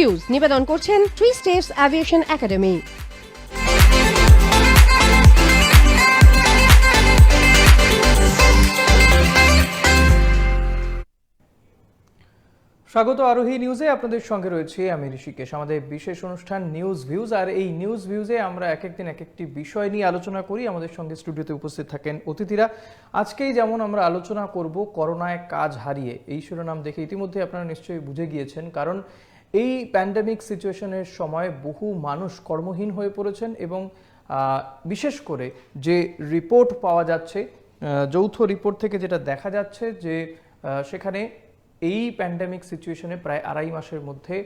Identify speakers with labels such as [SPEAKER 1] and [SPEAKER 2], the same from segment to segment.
[SPEAKER 1] Views নিবেদন করছেন 3 steps aviation academy.
[SPEAKER 2] স্বাগত আরোহী নিউজে, আপনাদের সঙ্গে রয়েছে আমি ঋষিকেশ। আমাদের বিশেষ অনুষ্ঠান নিউজ ভিউজ, আর এই নিউজ ভিউজে আমরা এক একদিন এক একটি বিষয় নিয়ে আলোচনা করি। আমাদের সঙ্গে স্টুডিওতে উপস্থিত থাকেন অতিথিরা। আজকেই যেমন আমরা আলোচনা করব করোনায় কাজ হারিয়ে, এই শিরোনাম দেখে ইতিমধ্যে আপনারা নিশ্চয়ই বুঝে গিয়েছেন, কারণ এই প্যান্ডেমিক সিচুয়েশনের সময় বহু মানুষ কর্মহীন হয়ে পড়েছেন এবং বিশেষ করে যে রিপোর্ট পাওয়া যাচ্ছে, যৌথ রিপোর্ট থেকে যেটা দেখা যাচ্ছে যে সেখানে এই প্যান্ডেমিক সিচুয়েশনে প্রায় 2.5 মাসের মধ্যে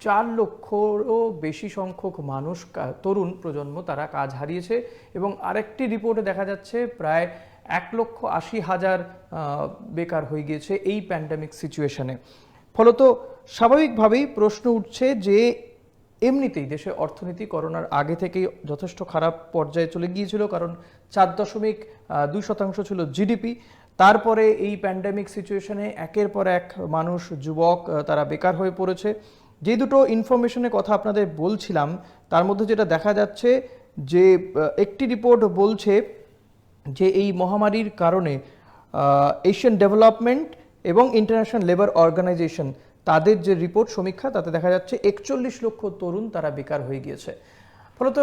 [SPEAKER 2] 4 লক্ষরও বেশি সংখ্যক মানুষ, তরুণ প্রজন্ম, তারা কাজ হারিয়েছে। এবং আরেকটি রিপোর্টে দেখা যাচ্ছে প্রায় 1,80,000 বেকার হয়ে গিয়েছে এই প্যান্ডেমিক সিচুয়েশনে। ফলত স্বাভাবিকভাবেই প্রশ্ন উঠছে যে এমনিতেই দেশের অর্থনীতি করোনার আগে থেকেই যথেষ্ট খারাপ পর্যায়ে চলে গিয়েছিল, কারণ 4.2% ছিল জিডিপি। তারপরে এই প্যান্ডেমিক সিচুয়েশনে একের পর এক মানুষ, যুবক, তারা বেকার হয়ে পড়েছে। যে দুটো ইনফরমেশনের কথা আপনাদের বলছিলাম, তার মধ্যে যেটা দেখা যাচ্ছে যে একটি রিপোর্ট বলছে যে এই মহামারীর কারণে এশিয়ান ডেভেলপমেন্ট এবং ইন্টারন্যাশনাল লেবার অর্গানাইজেশন, তাদের যে রিপোর্ট সমীক্ষা, তাতে দেখা যাচ্ছে 41 লক্ষ তরুণ তারা বেকার হয়ে গিয়েছে। ফলত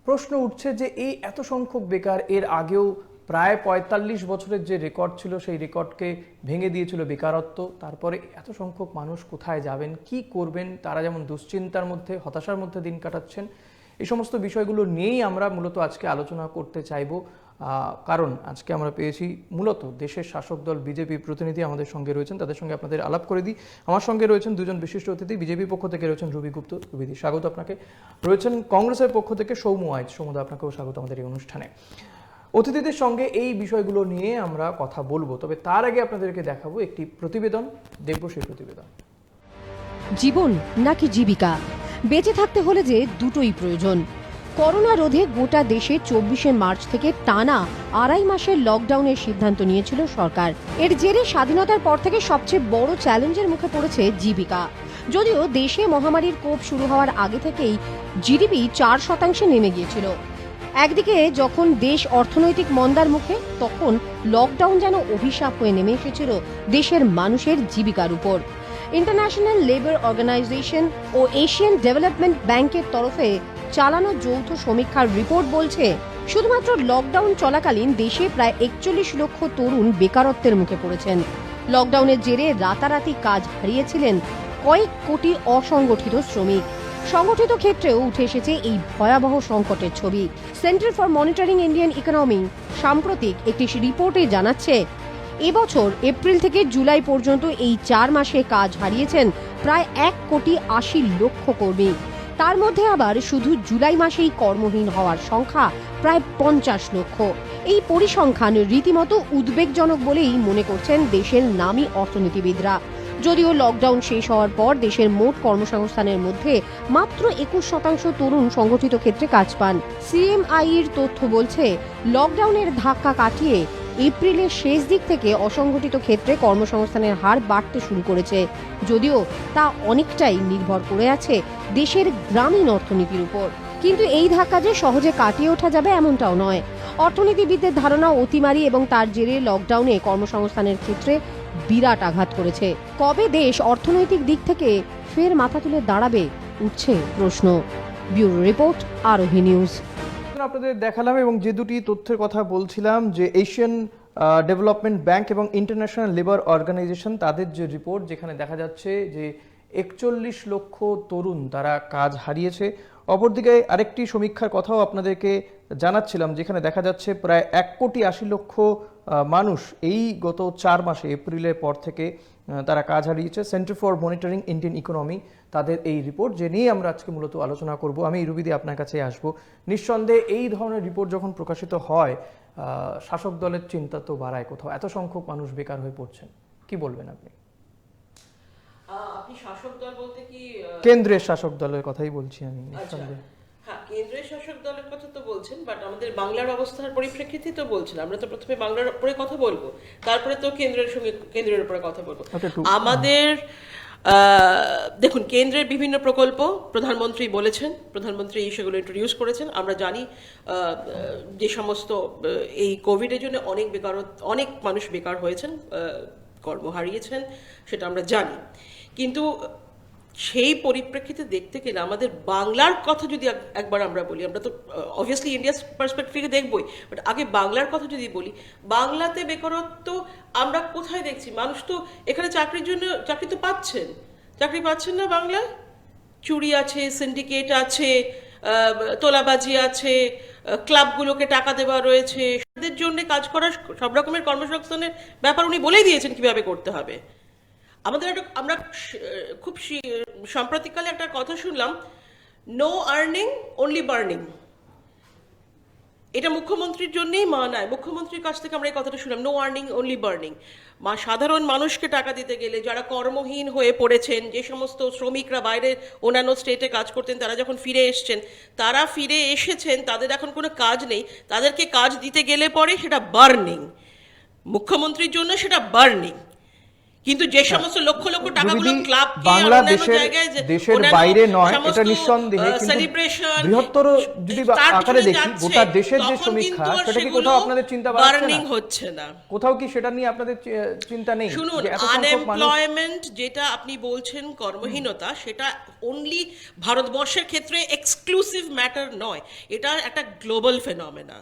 [SPEAKER 2] প্রশ্ন উঠছে যে এই এত সংখ্যক বেকার, এর আগেও প্রায় 45 বছরের যে রেকর্ড ছিল সেই রেকর্ডকে ভেঙে দিয়েছিল বেকারত্ব। তারপরে এত সংখ্যক মানুষ কোথায় যাবেন, কি করবেন, তারা যেমন দুশ্চিন্তার মধ্যে, হতাশার মধ্যে দিন কাটাচ্ছেন। এই সমস্ত বিষয়গুলো নিয়েই আমরা মূলত আজকে আলোচনা করতে চাইব, কারণ আজকে আমরা পেয়েছি মূলত দেশের শাসক দল বিজেপি প্রতিনিধি আমাদের সঙ্গে রয়েছেন। তাদের সঙ্গে আপনাদের আলাপ করে দিই। আমার সঙ্গে রয়েছেন দুজন বিশিষ্ট অতিথি। বিজেপির পক্ষ থেকে রয়েছেন রবি গুপ্ত। রবিদি, স্বাগত আপনাকে। রয়েছেন কংগ্রেসের পক্ষ থেকে সৌম্য আইচ। সৌম্যদা, আপনাকেও স্বাগত আমাদের এই অনুষ্ঠানে। অতিথিদের সঙ্গে এই বিষয়গুলো নিয়ে আমরা কথা বলবো, তবে তার আগে আপনাদেরকে দেখাবো একটি প্রতিবেদন। দেখব সেই প্রতিবেদন।
[SPEAKER 1] জীবন নাকি জীবিকা, বেঁচে থাকতে হলে যে দুটোই প্রয়োজন। করোনা রোধে গোটা দেশে 24শে মার্চ থেকে টানা 2.5 মাসের লকডাউনের সিদ্ধান্ত নিয়েছিল সরকার। এর জেরে স্বাধীনতার পর থেকে সবচেয়ে বড় চ্যালেঞ্জের মুখে পড়েছে জীবিকা। যদিও দেশে মহামারীর কোপ শুরু হওয়ার আগে থেকেই জিডিপি 4% নেমে গিয়েছিল। একদিকে যখন দেশ অর্থনৈতিক মন্দার মুখে, তখন লকডাউন যেন অভিশাপ হয়ে নেমে এসেছিল দেশের মানুষের জীবিকার উপর। ইন্টারন্যাশনাল লেবার অর্গানাইজেশন ও এশিয়ান ডেভেলপমেন্ট ব্যাংকের তরফে চালানো যৌথ সমীক্ষার রিপোর্ট বলছে, শুধুমাত্র লকডাউন চলাকালীন দেশে প্রায় 41 লক্ষ তরুণ বেকারত্বের মুখে পড়েছেন। লকডাউনের জেরে রাতারাতি কাজ হারিয়েছিলেন কয়েক কোটি অসংগঠিত শ্রমিক। সংগঠিত ক্ষেত্রেও উঠে এসেছে এই ভয়াবহ সংকটের ছবি। Centre for monitoring Indian economy সাম্প্রতিক একটি রিপোর্টে জানাচ্ছে, এবছর এপ্রিল থেকে জুলাই পর্যন্ত এই 4 মাসে কাজ হারিয়েছেন প্রায় 1,80,00,000 কর্মী। তার মধ্যে আবার শুধু জুলাই মাসেই কর্মহীন হওয়ার সংখ্যা প্রায় 50 লক্ষ। এই পরিসংখ্যান রীতিমতো উদ্বেগজনক বলেই মনে করছেন দেশের নামী অর্থনীতিবিদরা। যদিও লকডাউন শেষ হওয়ার পর দেশের মোট কর্মসংস্থানের মধ্যে মাত্র 21% তরুণ সংগঠিত ক্ষেত্রে কাজ পান। সিএমআইর তথ্য বলছে, লকডাউনের ধাক্কা কাটিয়ে এপ্রিলের শেষ দিক থেকে অসংগঠিত ক্ষেত্রে কর্মসংস্থানের হার বাড়তে শুরু করেছে, যদিও তা অনেকটাই নির্ভর করে আছে দেশের গ্রামীণ অর্থনীতির উপর। কিন্তু এই ধাক্কা যে সহজে কাটিয়ে ওঠা যাবে এমনটাও নয়। অর্থনীতিবিদদের ধারণা, অতিমারি এবং তার জেরে লকডাউনে কর্মসংস্থানের ক্ষেত্রে বিরাট আঘাত করেছে। কবে দেশ অর্থনৈতিক দিক থেকে ফের মাথা তুলে দাঁড়াবে, উঠছে প্রশ্ন। ব্যুরো রিপোর্ট, আরোহী নিউজ।
[SPEAKER 2] আপনাদের দেখালাম এবং যে দুটি তথ্যের কথা বলছিলাম, যে এশিয়ান ডেভেলপমেন্ট ব্যাংক এবং ইন্টারন্যাশনাল লেবার অর্গানাইজেশন, তাদের যে রিপোর্ট, যেখানে দেখা যাচ্ছে যে 41 লক্ষ তরুণ তারা কাজ হারিয়েছে। অপরদিকে আরেকটি সমীক্ষার কথাও আপনাদেরকে জানাচ্ছিলাম, যেখানে দেখা যাচ্ছে প্রায় 1,80,00,000 মানুষ এই গত 4 মাসে, এপ্রিলের পর থেকে তারা কাজ হারিয়েছে। Centre for monitoring Indian economy, তাদের এই রিপোর্ট, যে নিয়ে আমরা আজকে মূলত আলোচনা করব। আমি রুবিদি আপনার কাছে আসব। নিঃসন্দেহে এই ধরনের রিপোর্ট যখন প্রকাশিত হয়, শাসক দলের চিন্তা তো বাড়ায় কোথাও। এত সংখ্যক মানুষ বেকার হয়ে পড়ছেন, কি বলবেন আপনি?
[SPEAKER 3] আপনি শাসক দল বলতে কি
[SPEAKER 2] কেন্দ্রের শাসক দলের কথাই বলছি আমি।
[SPEAKER 3] হ্যাঁ, কেন্দ্রের শাসক দলের কথা তো বলছেন, বাট আমাদের বাংলার অবস্থার পরিপ্রেক্ষিতে তো বলছেন। আমরা তো প্রথমে বাংলার উপরে কথা বলবো, তারপরে তো কেন্দ্রের উপরে কথা বলবো। আমাদের দেখুন, কেন্দ্রের বিভিন্ন প্রকল্প প্রধানমন্ত্রী বলেছেন, প্রধানমন্ত্রী সেগুলো ইন্ট্রোডিউস করেছেন। আমরা জানি যে সমস্ত এই কোভিডের জন্য অনেক মানুষ বেকার হয়েছেন, কর্ম হারিয়েছেন, সেটা আমরা জানি। কিন্তু সেই পরিপ্রেক্ষিতে দেখতে গেলে আমাদের বাংলার কথা যদি একবার আমরা বলি, আমরা তো অবভিয়াসলি ইন্ডিয়াস পার্সপেক্টিভে দেখবই, বাট আগে বাংলার কথা যদি বলি, বাংলাতে বেকারত্ব আমরা কোথায় দেখছি? মানুষ তো এখানে চাকরি তো পাচ্ছেন, চাকরি পাচ্ছেন না বাংলায়। চুরি আছে, সিন্ডিকেট আছে, তোলাবাজি আছে, ক্লাবগুলোকে টাকা দেওয়া রয়েছে, তাদের জন্য কাজ করার সব রকমের কর্মসংস্থানের ব্যাপার উনি বলেই দিয়েছেন কিভাবে করতে হবে। আমরা খুব সাম্প্রতিককালে একটা কথা শুনলাম, নো আর্নিং অনলি বার্নিং। এটা মুখ্যমন্ত্রীর জন্যই মানায়, মুখ্যমন্ত্রীর কাছ থেকে আমরা এই কথাটা শুনলাম, নো আর্নিং অনলি বার্নিং। সাধারণ মানুষকে টাকা দিতে গেলে, যারা কর্মহীন হয়ে পড়েছেন, যে সমস্ত শ্রমিকরা বাইরে অন্যান্য স্টেটে কাজ করতেন, তারা যখন ফিরে এসেছেন, তাদের এখন কোনো কাজ নেই, তাদেরকে কাজ দিতে গেলে পরে সেটা বার্নিং, মুখ্যমন্ত্রীর জন্য সেটা বার্নিং। কিন্তু যে সমস্ত লক্ষ লক্ষ টাকাগুলো ক্লাব
[SPEAKER 2] দেশের বাইরে নয়, এটা নিঃসন্দেহে,
[SPEAKER 3] সেলিব্রেশন
[SPEAKER 2] বৃহত্তর যদি আকারে দেখি গোটা দেশের যে সমীক্ষা, সেটা কি কোথাও আপনাদের চিন্তা
[SPEAKER 3] বার্নিং হচ্ছে না?
[SPEAKER 2] কোথাও কি সেটা নিয়ে আপনাদের চিন্তা নেই?
[SPEAKER 3] শুনুন, আনএমপ্লয়মেন্ট যেটা আপনি বলছেন, কর্মহীনতা, সেটা অনলি ভারতবর্ষের ক্ষেত্রে এক্সক্লুসিভ ম্যাটার নয়, এটা একটা গ্লোবাল ফেনোমেনা।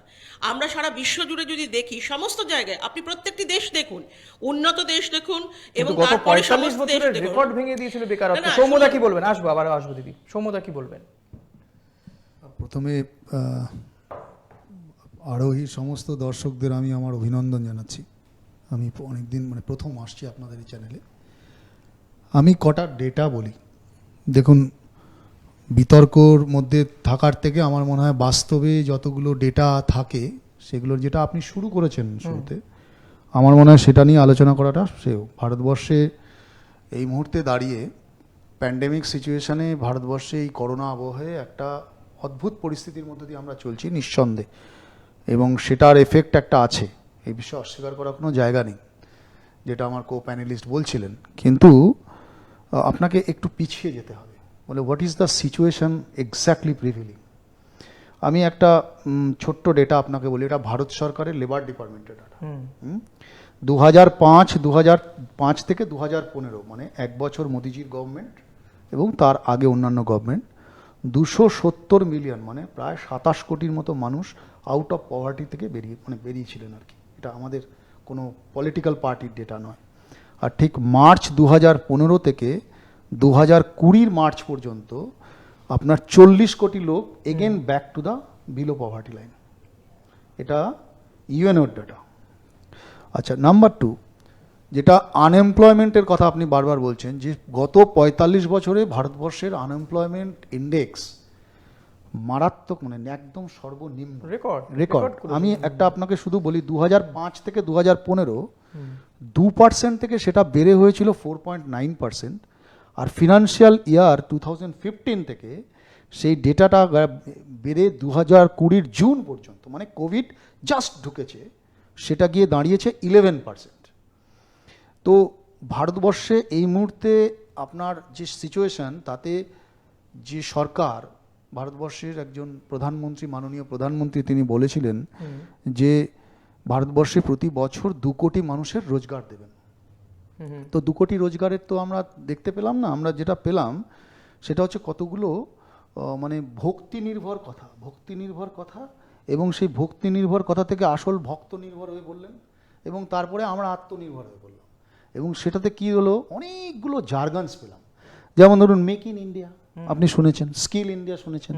[SPEAKER 3] আমরা সারা বিশ্ব জুড়ে যদি দেখি, সমস্ত জায়গায়, আপনি প্রত্যেকটি দেশ দেখুন, উন্নত দেশ দেখুন, এবং
[SPEAKER 2] গত 45 বছরের রেকর্ড ভেঙে দিয়েছিল বেকারত্ব। সৌম্যদা কি বলবেন? আসবো দিদি, সৌম্যদা কি বলবেন?
[SPEAKER 4] প্রথমে আরোহী সমস্ত দর্শকদের আমি আমার অভিনন্দন জানাচ্ছি। আমি অনেকদিন প্রথম আসছি আপনাদের এই চ্যানেলে। আমি কটা ডেটা বলি। দেখুন, বিতর্কর মধ্যে থাকার থেকে আমার মনে হয় বাস্তবে যতগুলো ডেটা থাকে, সেগুলোর যেটা আপনি শুরু করেছেন শুরুতে, আমার মনে হয় সেটা নিয়ে আলোচনা করাটা সেও। ভারতবর্ষে এই মুহূর্তে দাঁড়িয়ে প্যান্ডেমিক সিচুয়েশানে ভারতবর্ষে এই করোনা আবহে একটা অদ্ভুত পরিস্থিতির মধ্যে দিয়ে আমরা চলছি নিঃসন্দেহে, এবং সেটার এফেক্ট একটা আছে, এই বিষয়ে অস্বীকার করার কোনো জায়গা নেই, যেটা আমার কো প্যানেলিস্ট বলছিলেন। কিন্তু আপনাকে একটু পিছিয়ে যেতে হবে, বলে what is the situation exactly prevailing. আমি একটা ছোট্ট ডেটা আপনাকে বলি, এটা ভারত সরকারের লেবার ডিপার্টমেন্টের ডাটা। 2005 থেকে 2015, মানে 1 বছর মোদিজির গভর্নমেন্ট এবং তার আগে অন্যান্য গভর্নমেন্ট, 270 মিলিয়ন, মানে প্রায় 27 কোটির মতো মানুষ আউট অফ পভার্টি থেকে বেরিয়েছিলেন আর কি। এটা আমাদের কোনো পলিটিক্যাল পার্টির ডেটা নয়। আর ঠিক মার্চ 2015 থেকে 2020 মার্চ পর্যন্ত আপনার 40 কোটি লোক again back to the below poverty line. এটা ইউএনওর ডেটা। আচ্ছা, নাম্বার 2, যেটা আনএমপ্লয়মেন্টের কথা আপনি বারবার বলছেন, যে গত 45 বছরে ভারতবর্ষের আনএমপ্লয়মেন্ট ইন্ডেক্স মারাত্মক, একদম সর্বনিম্ন রেকর্ড। আমি একটা আপনাকে শুধু বলি, 2005 থেকে 2015 2% থেকে সেটা বেড়ে হয়েছিল 4.9%, আর ফিনান্সিয়াল ইয়ার 2015 থেকে সেই ডেটাটা বেড়ে 2020 জুন পর্যন্ত, মানে কোভিড জাস্ট ঢুকেছে, সেটা গিয়ে দাঁড়িয়েছে 11%। তো ভারতবর্ষে এই মুহূর্তে আপনার যে সিচুয়েশন, তাতে যে সরকার, ভারতবর্ষের একজন প্রধানমন্ত্রী, মাননীয় প্রধানমন্ত্রী, তিনি বলেছিলেন যে ভারতবর্ষে প্রতি বছর 2 কোটি মানুষের রোজগার দেবেন। তো 2 কোটি রোজগারের তো আমরা দেখতে পেলাম না। আমরা যেটা পেলাম সেটা হচ্ছে কতগুলো ভক্তি নির্ভর কথা, এবং সেই ভক্তি নির্ভর কথা থেকে আসল ভক্ত নির্ভর হয়ে বললেন, এবং তারপরে আমরা আত্মনির্ভর হয়ে বললাম। এবং সেটাতে কি হলো, অনেকগুলো জার্গানস পেলাম। যেমন ধরুন, মেক ইন ইন্ডিয়া আপনি শুনেছেন, স্কিল ইন্ডিয়া শুনেছেন,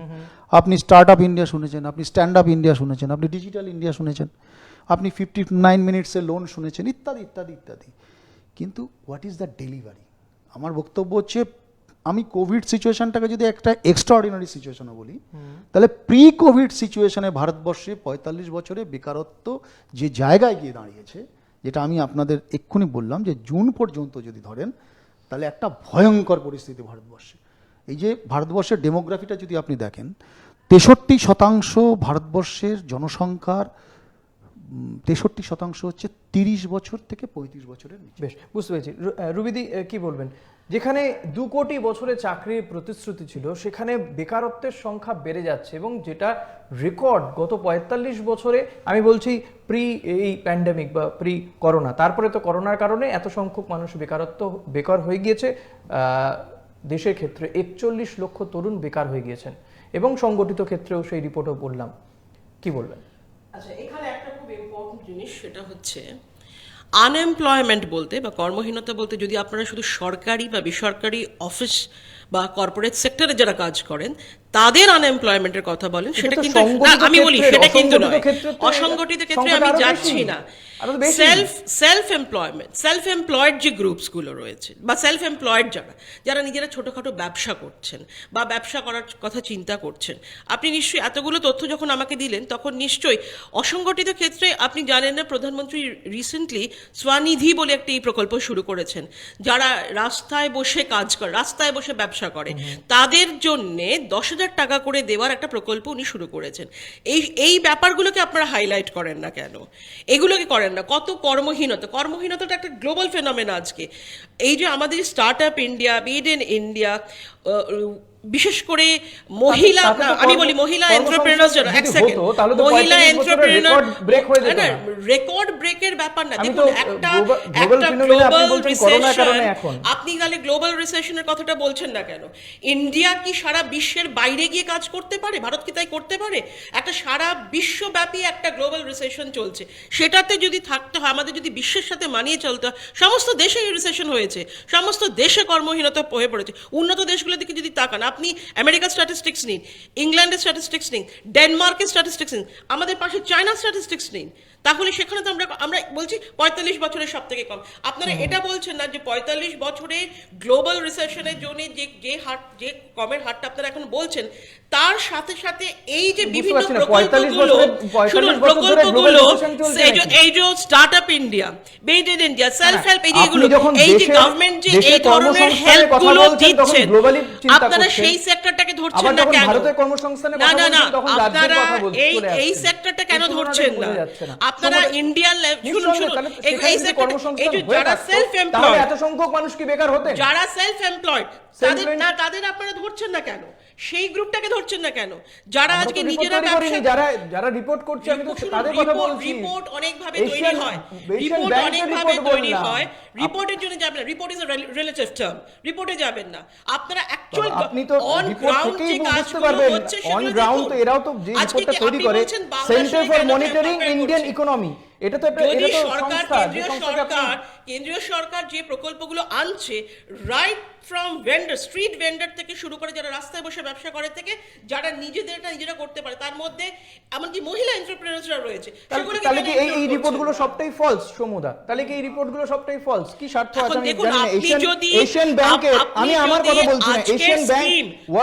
[SPEAKER 4] আপনি স্টার্ট আপ ইন্ডিয়া শুনেছেন, আপনি স্ট্যান্ড আপ ইন্ডিয়া শুনেছেন, আপনি ডিজিটাল ইন্ডিয়া শুনেছেন, আপনি 59 মিনিটসের লোন শুনেছেন, ইত্যাদি ইত্যাদি ইত্যাদি। কিন্তু হোয়াট ইজ দ্য ডেলিভারি? আমার বক্তব্য হচ্ছে, আমি কোভিড সিচুয়েশনটাকে যদি একটা এক্সট্রাঅর্ডিনারি সিচুয়েশনে বলি, তাহলে প্রি কোভিড সিচুয়েশনে ভারতবর্ষে 45 বছরে বেকারত্ব যে জায়গায় গিয়ে দাঁড়িয়েছে, যেটা আমি আপনাদের এক্ষুনি বললাম, যে জুন পর্যন্ত যদি ধরেন, তাহলে একটা ভয়ঙ্কর পরিস্থিতি ভারতবর্ষে। এই যে ভারতবর্ষের ডেমোগ্রাফিটা যদি আপনি দেখেন, 63% ভারতবর্ষের জনসংখ্যার 63% হচ্ছে 30 বছর থেকে 35 বছরের নিচে।
[SPEAKER 2] বেশ, বুঝতে পেরেছি। রুবিদি, কি বলবেন? যেখানে 2 কোটি বছরে চাকরির প্রতিশ্রুতি ছিল, সেখানে বেকারত্বের সংখ্যা বেড়ে যাচ্ছে এবং যেটা রেকর্ড গত 45 বছরে, আমি বলছি প্রি এই প্যান্ডেমিক বা প্রি করোনা, তারপরে তো করোনার কারণে এত সংখ্যক মানুষ বেকার হয়ে গিয়েছে। দেশের ক্ষেত্রে 41 লক্ষ তরুণ বেকার হয়ে গিয়েছেন এবং সংগঠিত ক্ষেত্রেও সেই রিপোর্টও বললাম। কি বলবেন?
[SPEAKER 3] আচ্ছা, এখানে একটা খুব ইম্পর্টেন্ট জিনিস, সেটা হচ্ছে আনএমপ্লয়মেন্ট বলতে বা কর্মহীনতা বলতে যদি আপনারা শুধু সরকারি বা বেসরকারি অফিস বা কর্পোরেট সেক্টরে যারা কাজ করেন তাদের আনএমপ্লয়মেন্টের কথা বলেন, সেটা কিন্তু না, আমি বলি সেটা কিন্তু নয়। অসংগঠিত ক্ষেত্রে আমি যাচ্ছি না। সেলফ এমপ্লয়েড যে গ্রুপসগুলো রয়েছে বা সেলফ এমপ্লয়েড যারা নিজেরা ছোটোখাটো ব্যবসা করছেন বা ব্যবসা করার কথা চিন্তা করছেন, আপনি নিশ্চয়ই এতগুলো তথ্য যখন আমাকে দিলেন তখন নিশ্চয়ই অসংগঠিত ক্ষেত্রে আপনি জানেন না, প্রধানমন্ত্রী রিসেন্টলি স্বনিধি বলে একটি প্রকল্প শুরু করেছেন। যারা রাস্তায় বসে কাজ করে, রাস্তায় বসে ব্যবসা করে, তাদের জন্যে 10,000 টাকা করে দেওয়ার একটা প্রকল্প উনি শুরু করেছেন। এই ব্যাপারগুলোকে আপনারা হাইলাইট করেন না কেন? এগুলোকে করেন না। কত কর্মহীনতাটা একটা গ্লোবাল ফেনোমেনা আজকে। এই যে আমাদের start up India, made in India, বিশেষ করে মহিলা, আমি বলি মহিলা এন্টারপ্রেনার্স যারা, এক সেকেন্ড, মহিলা এন্টারপ্রেনার রেকর্ড ব্রেকের ব্যাপার না। দেখুন, একটা গ্লোবাল রিসেশন, আপনি তাহলে গ্লোবাল রিসেশনের কথাটা বলছেন না কেন? ইন্ডিয়া কি সারা বিশ্বের বাইরে গিয়ে কাজ করতে পারে? ভারত কি তাই করতে পারে? একটা সারা বিশ্বব্যাপী একটা গ্লোবাল রিসেশন চলছে, সেটাতে যদি থাকতে হয়, আমাদের যদি বিশ্বের সাথে মানিয়ে চলতে হয়, সমস্ত দেশে রিসেশন হয়েছে, সমস্ত দেশে কর্মহীনতা হয়ে পড়েছে। উন্নত দেশগুলোর দিকে যদি তাকান, আপনি আমেরিকার স্ট্যাটিস্টিক্স নিন, ইংল্যান্ডের স্ট্যাটিস্টিক্স নিন, ডেনমার্কের স্ট্যাটিস্টিক্স নিন, আমাদের পাশে চায়নার স্ট্যাটিস্টিক্স নিন, তাহলে সেখানে তো আমরা বলছি 45 বছরের সব থেকে কম। আপনারা এটা বলছেন না যে 45 বছরে গ্লোবাল রিসেশনের জন্য যে কমের হারটা আপনারা এখন বলছেন, তার সাথে সাথে এই যে বিভিন্ন প্রকল্পগুলো, এই যে start up India, made in India, self help, এই যে গভর্নমেন্ট যে এই ধরনের হেল্পগুলো দিচ্ছেন, আপনারা সেই সেক্টরটাকে ধরছেন না কেন? না, আপনারা এই সেক্টরটা কেন ধরছেন না? আপনারা ইন্ডিয়ান যারা সেলফ এমপ্লয়েড,
[SPEAKER 2] এত সংখ্যক মানুষ কি বেকার হতে,
[SPEAKER 3] যারা সেলফ এমপ্লয়েড, তাদের আপনারা ধরছেন না কেন? সেই গ্রুপটাকে ধরছেন না কেন? যারা আজকে নিজেরা ব্যবসা,
[SPEAKER 2] যারা রিপোর্ট করছে, আমি তো তাদের কথা বলছি।
[SPEAKER 3] রিপোর্ট অনেক ভাবে তৈরি হয়, রিপোর্টের জন্য যাবেন না। Report is a relative term, রিপোর্টে যাবেন না। আপনারা অ্যাকচুয়াল
[SPEAKER 2] আপনি তো অন গ্রাউন্ড যে কাজগুলো হচ্ছে, অন গ্রাউন্ড তো এরাও তো যে রিপোর্টটা তৈরি করে, centre for monitoring Indian economy, এটা তো
[SPEAKER 3] কেন্দ্রীয় সরকার যে প্রকল্পগুলো আনছে, right from vendor, street vendor থেকে শুরু করে যারা রাস্তায় বসে ব্যবসা করে থেকে যারা নিজেরা করতে পারে, তার মধ্যে এমনকি মহিলা এন্টারপ্রেনার্সরা রয়েছে,
[SPEAKER 2] তাহলে কি এই রিপোর্টগুলো সবটাই ফলস সমুদা? তাহলে কি এই রিপোর্টগুলো সবটাই ফলস? কি স্বার্থ আছে আমি জানি না। এশিয়ান ব্যাংকে, আমি আমার কথা বলছি না, এশিয়ান ব্যাংক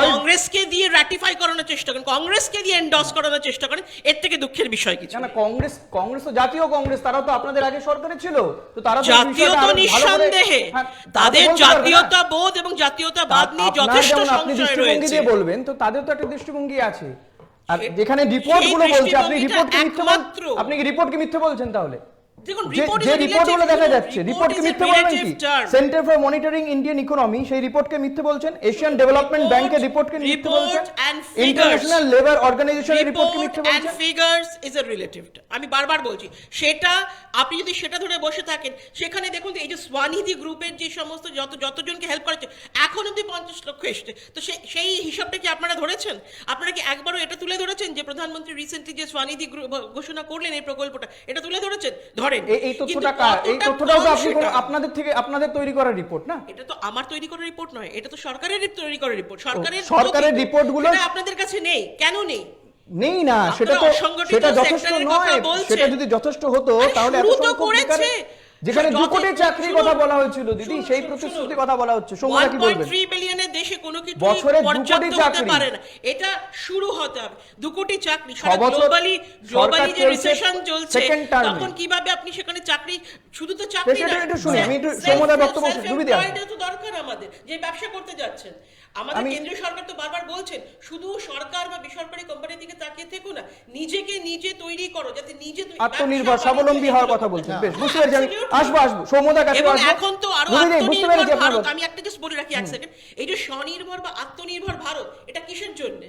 [SPEAKER 3] কংগ্রেসকে দিয়ে রাটিফাই করানোর চেষ্টা করেন, কংগ্রেসকে দিয়ে এন্ডোর্স করানোর চেষ্টা করেন, এর থেকে দুঃখের বিষয় কিছু না।
[SPEAKER 2] কংগ্রেস তো জাতীয় কংগ্রেস, তারাও তো আপনাদের আগে সরকারে ছিল, তো তারা
[SPEAKER 3] জাতীয় তো নিঃসন্দেহে, তাদের জাতীয়তা বোধ এবং জাতীয়তাবাদ নিয়ে যথেষ্ট সংশয় রয়েছে।
[SPEAKER 2] বলবেন তো তাদের তো একটা দৃষ্টিভঙ্গি আছে। আর যেখানে রিপোর্টগুলো বলছে, আপনি কি রিপোর্টকে মিথ্যে বলছেন? তাহলে
[SPEAKER 3] দেখুন,
[SPEAKER 2] যে রিপোর্টগুলো দেখা যাচ্ছে, রিপোর্টকে মিথ্যে বলবেন কি? Centre for monitoring Indian economy সেই রিপোর্টকে মিথ্যে বলছেন, এশিয়ান ডেভেলপমেন্ট ব্যাংকের রিপোর্টকে মিথ্যে বলছেন, ইন্টারন্যাশনাল লেবার অর্গানাইজেশনের রিপোর্টকে মিথ্যে বলছেন।
[SPEAKER 3] Report and figures is a relative. আমি বারবার বলছি, সেটা আপনি যদি সেটা ধরে বসে থাকেন, সেখানে দেখুন এই যে স্বনিধি গ্রুপের যে সমস্ত যতজনকে হেল্প করেছে, এখন অব্দি 50 লক্ষ এসছে, তো সেই হিসাবটা কি আপনারা ধরেছেন? আপনারা কি একবারও এটা তুলে ধরেছেন যে প্রধানমন্ত্রী রিসেন্টলি যে স্বনিধি ঘোষণা করলেন এই প্রকল্পটা, এটা তুলে ধরেছেন? ধরেন
[SPEAKER 2] এই তথ্যটাও তো আপনাদের তৈরি করা রিপোর্ট না?
[SPEAKER 3] এটা তো আমার তৈরি করা রিপোর্ট নয়, এটা তো সরকারের তৈরি করা রিপোর্ট।
[SPEAKER 2] সরকারের রিপোর্টগুলো
[SPEAKER 3] আপনাদের কাছে নেই কেন?
[SPEAKER 2] নেই না, সেটা যথেষ্ট নয়। সেটা যদি যথেষ্ট হতো তাহলে এত সংখ্যক বেকার, যেখানে 2 কোটি চাকরির কথা বলা হয়েছিল দিদি, সেই প্রতিশ্রুতির কথা বলা হচ্ছে, সময় কি বলবেন?
[SPEAKER 3] 1.3 বিলিয়নের দেশে কোনো কিছু
[SPEAKER 2] বছরে 2 কোটি চাকরি
[SPEAKER 3] পারে না, এটা শুরু হতে হবে। 2 কোটি চাকরি, গ্লোবালি যে রিসেশন চলছে, তখন কিভাবে আপনি সেখানে চাকরি, শুধু তো চাকরি না,
[SPEAKER 2] এটা শুনি, আমি একটু সময় বক্তব্য সুবিধা
[SPEAKER 3] তো দরকার আমাদের, যে ব্যবসা করতে যাচ্ছেন। আমাদের কেন্দ্রীয় সরকার তো বারবার বলছেন শুধু সরকার বা বেসরকারি কোম্পানি থেকে তাকিয়ে থেকো না, নিজেকে নিজে তৈরি করো, যাতে নিজে
[SPEAKER 2] আত্মনির্ভর স্বাবলম্বী হওয়ার কথা বলছেন। বেশ, বুঝতে পেরেছি আমি। আসবো সৌম্যদার কাছে
[SPEAKER 3] এবং
[SPEAKER 2] আসবো।
[SPEAKER 3] এখন তো আরো
[SPEAKER 2] বুঝতে পেরেছি
[SPEAKER 3] আত্মনির্ভর
[SPEAKER 2] আপনার
[SPEAKER 3] ভারত,
[SPEAKER 2] কথা।
[SPEAKER 3] আমি একটা জাস্ট বলে রাখি এক সেকেন্ড, এই যে স্বনির্ভর বা আত্মনির্ভর ভারত, এটা কিসের জন্য?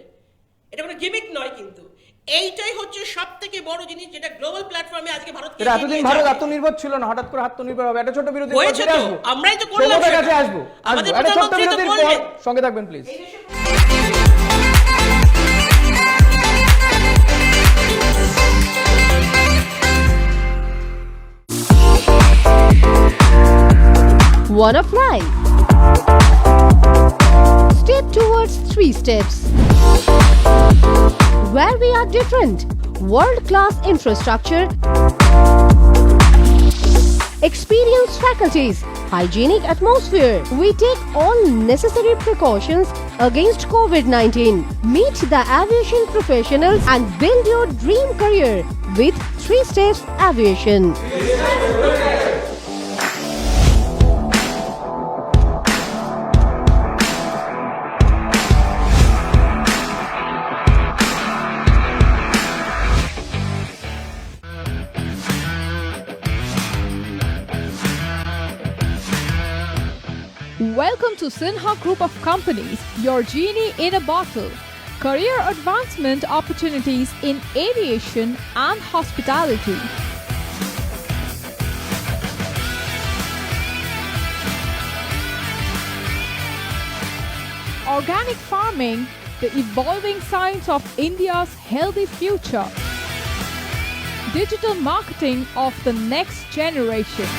[SPEAKER 3] এটা কোনো গিমিক নয়, কিন্তু এইটাই হচ্ছে সবথেকে বড় জিনিস যেটা গ্লোবাল প্ল্যাটফর্মে আজকে ভারতকে
[SPEAKER 2] এটা
[SPEAKER 3] এগিয়ে
[SPEAKER 2] এতদিন
[SPEAKER 3] নিয়ে
[SPEAKER 2] ভারত
[SPEAKER 3] যাবে।
[SPEAKER 2] আত্মনির্ভর ছিল না, হঠাৎ করে আত্মনির্ভর হবে। একটা ছোট বিরতি
[SPEAKER 3] হয়েছে তো, আমরাই তো করলাম
[SPEAKER 2] সৌম্যদার
[SPEAKER 3] সেটা।
[SPEAKER 2] কাছে আসবো।
[SPEAKER 3] আমাদের
[SPEAKER 2] একটা ছোট্ট
[SPEAKER 3] প্রধানমন্ত্রী তো
[SPEAKER 2] বিরতির পর
[SPEAKER 3] বললেন।
[SPEAKER 2] সঙ্গে থাকবেন please.
[SPEAKER 1] Wanna fly? Step towards 3 steps. Where we are different. World-class infrastructure, experienced faculties, hygienic atmosphere. We take all necessary precautions against COVID-19. Meet the aviation professionals and build your dream career with 3 Steps Aviation.
[SPEAKER 5] Welcome to Sinha Group of Companies, your genie in a bottle. Career advancement opportunities in aviation and hospitality. Organic farming, the evolving science of India's healthy future. Digital marketing of the next generation.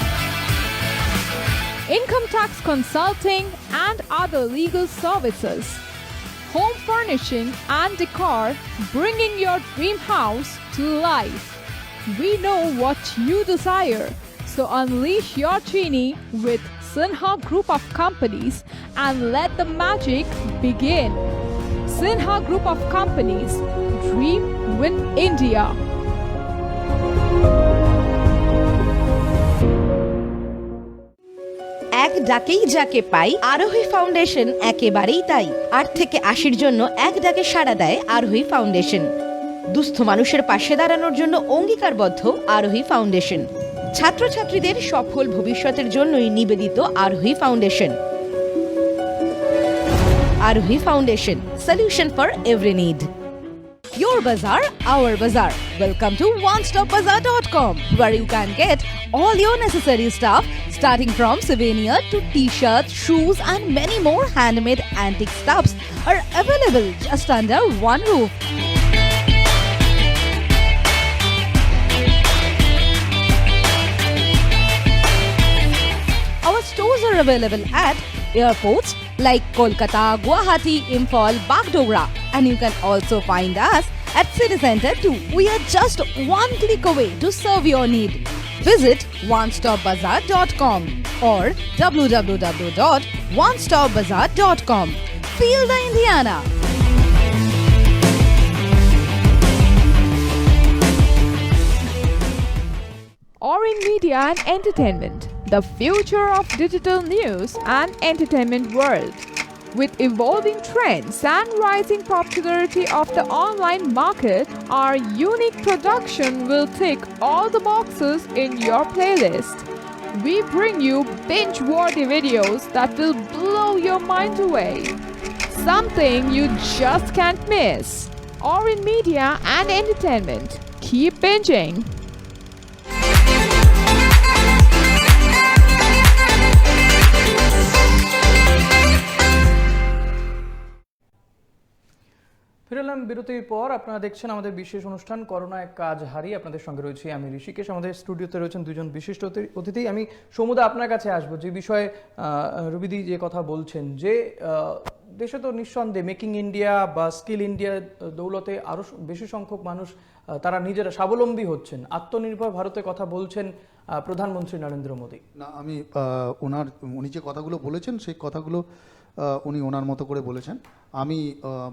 [SPEAKER 5] Income tax consulting and other legal services. Home furnishing and decor, bringing your dream house to life. We know what you desire, so unleash your genie with Sinha Group of Companies and let the magic begin. Sinha Group of Companies, dream with India.
[SPEAKER 6] এক ডাকেই যাকে পাই, আরোহী foundation একেবারেই তাই। 8 থেকে 80-র জন্য এক ডাকে সাড়া দেয় আরোহী ফাউন্ডেশন। দুস্থ মানুষের পাশে দাঁড়ানোর জন্য অঙ্গীকারবদ্ধ আরোহী ফাউন্ডেশন। ছাত্রছাত্রীদের সফল ভবিষ্যতের জন্যই নিবেদিত আরোহী ফাউন্ডেশন। আরোহী foundation, solution for every need. Your bazaar, our bazaar. Welcome to onestopbazaar.com, where you can get all your necessary stuff starting from souvenir to t-shirts, shoes and many more handmade antique stuffs are available just under one roof. Our stores are available at airports like Kolkata, Guwahati, Imphal, Bagdogra, and you can also find us at City Center too. We are just one click away to serve your need. Visit onestopbazaar.com or www.onestopbazaar.com. Feel the Indiana.
[SPEAKER 5] Orin Media and Entertainment, the future of digital news and entertainment world. With evolving trends and rising popularity of the online market, our unique production will tick all the boxes in your playlist. We bring you binge-worthy videos that will blow your mind away. Something you just can't miss. Orin Media and Entertainment. Keep binging.
[SPEAKER 2] ফিরলাম বিরতির পর। আপনারা দেখছেন আমাদের বিশেষ অনুষ্ঠান corona এক কাজ হারি। আপনাদের সঙ্গে রয়েছি আমি ঋষিকেশ। আমাদের স্টুডিওতে রয়েছেন দুজন বিশিষ্ট অতিথি। আমি সৌম্যদা আপনার কাছে আসবো, যে বিষয়ে রবিদি যে কথা বলছেন, যে দেশে তো নিঃসন্দেহে মেকিং ইন্ডিয়া বা স্কিল ইন্ডিয়া দৌলতে আরও বেশি সংখ্যক মানুষ তারা নিজেরা স্বাবলম্বী হচ্ছেন, আত্মনির্ভর ভারতের কথা বলছেন প্রধানমন্ত্রী নরেন্দ্র মোদী।
[SPEAKER 4] না, আমি উনি যে কথাগুলো বলেছেন সেই কথাগুলো উনি ওনার মতো করে বলেছেন। আমি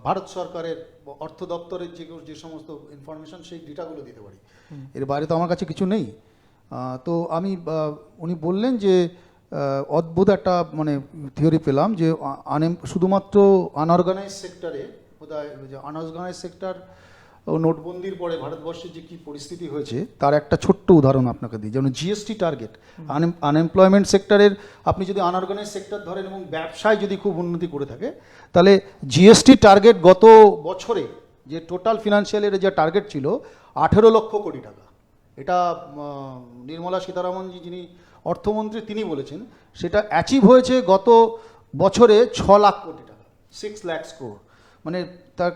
[SPEAKER 4] ভারত সরকারের অর্থ দপ্তরের যে সমস্ত ইনফরমেশন সেই ডেটাগুলো দিতে পারি, এর বাইরে তো আমার কাছে কিছু নেই। তো আমি উনি বললেন যে অদ্ভুত একটা মানে থিওরি পেলাম যে শুধুমাত্র আনঅর্গানাইজ সেক্টরে বোধহয় যে আনঅর্গানাইজ সেক্টর নোটবন্দির পরে ভারতবর্ষে যে কী পরিস্থিতি হয়েছে তার একটা ছোট্ট উদাহরণ আপনাকে দিই। যেমন জিএসটি টার্গেট, আনএমপ্লয়মেন্ট সেক্টরের আপনি যদি আনঅর্গানাইজ সেক্টর ধরেন এবং ব্যবসায় যদি খুব উন্নতি করে থাকে, তাহলে জিএসটি টার্গেট গত বছরে যে টোটাল ফিনান্সিয়াল যে টার্গেট ছিল 18 লক্ষ কোটি টাকা। এটা নির্মলা সীতারামনজি যিনি অর্থমন্ত্রী তিনি বলেছেন সেটা অ্যাচিভ হয়েছে গত বছরে 6 লাখ কোটি টাকা, 6 lakhs crore, মানে তার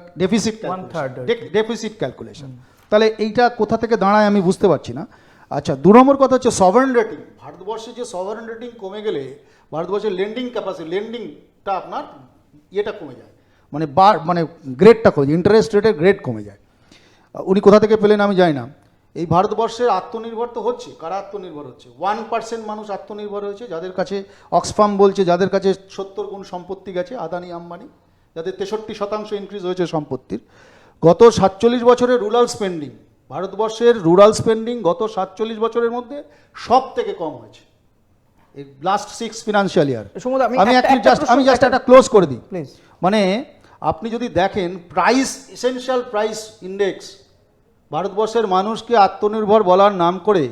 [SPEAKER 4] ডেফিসিট ক্যালকুলেশন। তাহলে এইটা কোথা থেকে দাঁড়ায় আমি বুঝতে পারছি না। আচ্ছা, 2 নম্বর কথা হচ্ছে সভারেন রেটিং। ভারতবর্ষে যে সভারেন রেটিং কমে গেলে ভারতবর্ষের লেন্ডিং ক্যাপাসিটি, লেন্ডিংটা আপনার ইয়েটা কমে যায়, মানে গ্রেডটা কমে যায়, ইন্টারেস্ট রেটের গ্রেড কমে যায়। উনি কোথা থেকে পেলেন আমি জানি না। এই ভারতবর্ষের আত্মনির্ভর তো হচ্ছে, কারা আত্মনির্ভর হচ্ছে? 1% মানুষ আত্মনির্ভর হয়েছে, যাদের কাছে অক্সফাম বলছে যাদের কাছে 70 গুণ সম্পত্তি গেছে, আদানি আম্বানি, যাদের 63% ইনক্রিজ হয়েছে সম্পত্তির। গত 47 বছরে রুরাল স্পেন্ডিং, ভারতবর্ষের রুরাল স্পেন্ডিং গত 47 বছরের মধ্যে সব থেকে কম হয়েছে এই লাস্ট 6 ফিনান্সিয়াল ইয়ার। আমি জাস্ট একটা ক্লোজ করে দিই প্লিজ। মানে আপনি যদি দেখেন প্রাইস, এসেনশিয়াল প্রাইস ইন্ডেক্স, ভারতবর্ষের মানুষকে আত্মনির্ভর বলার নাম করে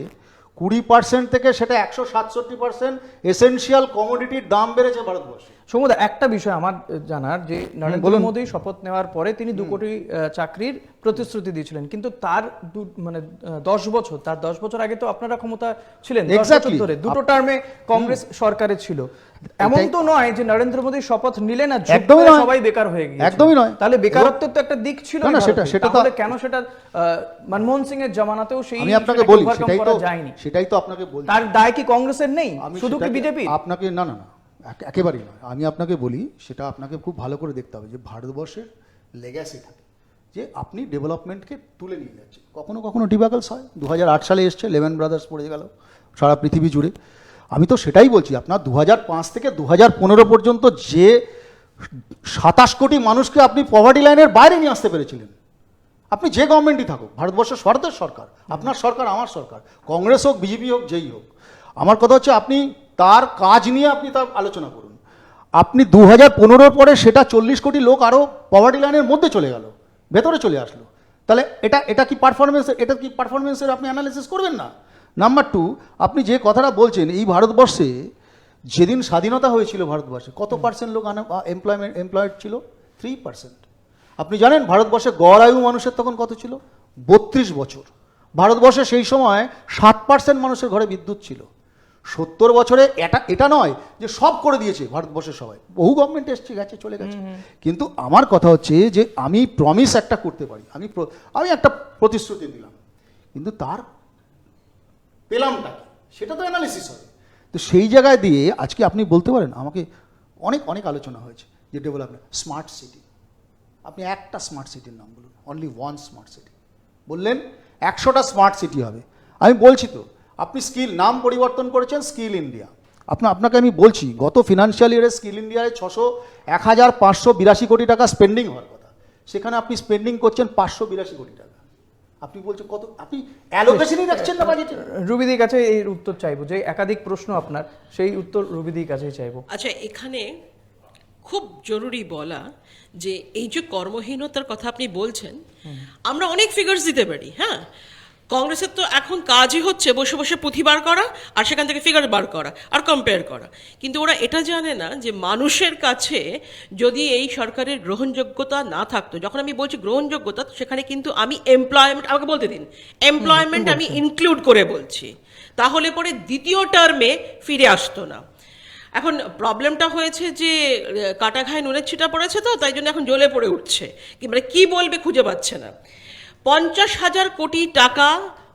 [SPEAKER 4] 20% থেকে সেটা 167% এসেনশিয়াল কমোডিটির দাম বেড়েছে ভারতবর্ষে।
[SPEAKER 2] সমুদা, একটা বিষয় আমার জানার যে নরেন্দ্র মোদী শপথ নেওয়ার পরে তিনি 2 কোটি চাকরির প্রতিশ্রুতি দিয়েছিলেন, কিন্তু তার 10 বছর আগে তো আপনারা ক্ষমতা ছিলেন, 10 বছর ধরে 2টো টার্মে কংগ্রেস সরকারে ছিল। এমন তো নয় যে নরেন্দ্র মোদী শপথ নিলেন আর সবাই বেকার হয়ে গেছে,
[SPEAKER 4] একদমই নয়।
[SPEAKER 2] তাহলে বেকারত্বের তো একটা দিক ছিল
[SPEAKER 4] না, সেটা তো
[SPEAKER 2] কেন সেটা মনমোহন সিং এর জামানাতেও সেই
[SPEAKER 4] আমি আপনাকে বলি সেটাই তো আপনাকে বলি।
[SPEAKER 2] তার দায় কি কংগ্রেসের নেই, শুধু কি বিজেপি?
[SPEAKER 4] আপনাকে না, একেবারেই নয়। আমি আপনাকে বলি, সেটা আপনাকে খুব ভালো করে দেখতে হবে যে ভারতবর্ষের লেগ্যাসি থাকে যে আপনি ডেভেলপমেন্টকে তুলে নিয়ে যাচ্ছেন। কখনো কখনো ডিবাকলস হয়। 2008 সালে এসছে, লেমন ব্রাদার্স পড়ে গেল সারা পৃথিবী জুড়ে। আমি তো সেটাই বলছি, আপনার 2005 থেকে 2015 পর্যন্ত যে 27 কোটি মানুষকে আপনি পভার্টি লাইনের বাইরে নিয়ে আসতে পেরেছিলেন, আপনি যে গভর্নমেন্টই থাকুক, ভারতবর্ষের ভারতের সরকার, আপনার সরকার, আমার সরকার, কংগ্রেস হোক, বিজেপি হোক, যেই হোক, আমার কথা হচ্ছে আপনি তার কাজ নিয়ে আপনি তার আলোচনা করুন। আপনি 2015 পরে সেটা 40 কোটি লোক আরও পভার্টি লাইনের মধ্যে চলে গেল, ভেতরে চলে আসলো। তাহলে এটা কি পারফরমেন্সের আপনি অ্যানালিসিস করবেন না? নাম্বার 2, আপনি যে কথাটা বলছেন, এই ভারতবর্ষে যেদিন স্বাধীনতা হয়েছিল ভারতবর্ষে কত পার্সেন্ট লোক এমপ্লয়েড ছিল? 3%। আপনি জানেন ভারতবর্ষে গড় আয়ু মানুষের তখন কত ছিল? 32 বছর। ভারতবর্ষে সেই সময় 7% মানুষের ঘরে বিদ্যুৎ ছিল। 70 বছরে এটা নয় যে সব করে দিয়েছে ভারতবর্ষের সবাই, বহু গভর্নমেন্ট এসছে গেছে চলে গেছে, কিন্তু আমার কথা হচ্ছে যে আমি প্রমিস একটা করতে পারি, আমি একটা প্রতিশ্রুতি দিলাম, কিন্তু তার পেলামটা কি সেটা তো অ্যানালিসিস হবে। তো সেই জায়গায় দিয়ে আজকে আপনি বলতে পারেন, আমাকে অনেক আলোচনা হয়েছে যে ডেভেলপমেন্ট, স্মার্ট সিটি, আপনি একটা স্মার্ট সিটির নাম বলুন, অনলি 1 স্মার্ট সিটি বললেন, 100টা স্মার্ট সিটি হবে। আমি বলছি তো, আপনি স্কিল নাম পরিবর্তন করেছেন স্কিল ইন্ডিয়া। আপনাকে আমি বলছি গত ফিনান্সিয়াল ইয়ারে স্কিল ইন্ডিয়ায় 1582 কোটি টাকা স্পেন্ডিং হওয়ার কথা, সেখানে আপনি স্পেন্ডিং করছেন 582 কোটি টাকা। আপনি বলছেন কত, আপনি অ্যালোকেশনই রাখছেন না বাজেটে।
[SPEAKER 2] রুবিদির কাছে এর উত্তর চাইবো, যে একাধিক প্রশ্ন আপনার, সেই উত্তর রুবিদির কাছেই চাইবো।
[SPEAKER 3] আচ্ছা, এখানে খুব জরুরি বলা যে এই যে কর্মহীনতার কথা আপনি বলছেন, আমরা অনেক ফিগার্স দিতে পারি। হ্যাঁ, কংগ্রেসের তো এখন কাজই হচ্ছে বসে বসে পুঁথি বার করা আর সেখান থেকে ফিগার বার করা আর কম্পেয়ার করা, কিন্তু ওরা এটা জানে না যে মানুষের কাছে যদি এই সরকারের গ্রহণযোগ্যতা না থাকতো, যখন আমি বলছি গ্রহণযোগ্যতা, সেখানে কিন্তু আমি এমপ্লয়মেন্ট, আমাকে বলতে দিন, এমপ্লয়মেন্ট আমি ইনক্লুড করে বলছি, তাহলে পরে দ্বিতীয় টার্মে ফিরে আসতো না। এখন প্রবলেমটা হয়েছে যে কাটা ঘায়ে নুনের ছিটা পড়েছে, তো তাই জন্য এখন জ্বলে পড়ে উঠছে, মানে কি বলবে খুঁজে পাচ্ছে না। 50,000 কোটি টাকা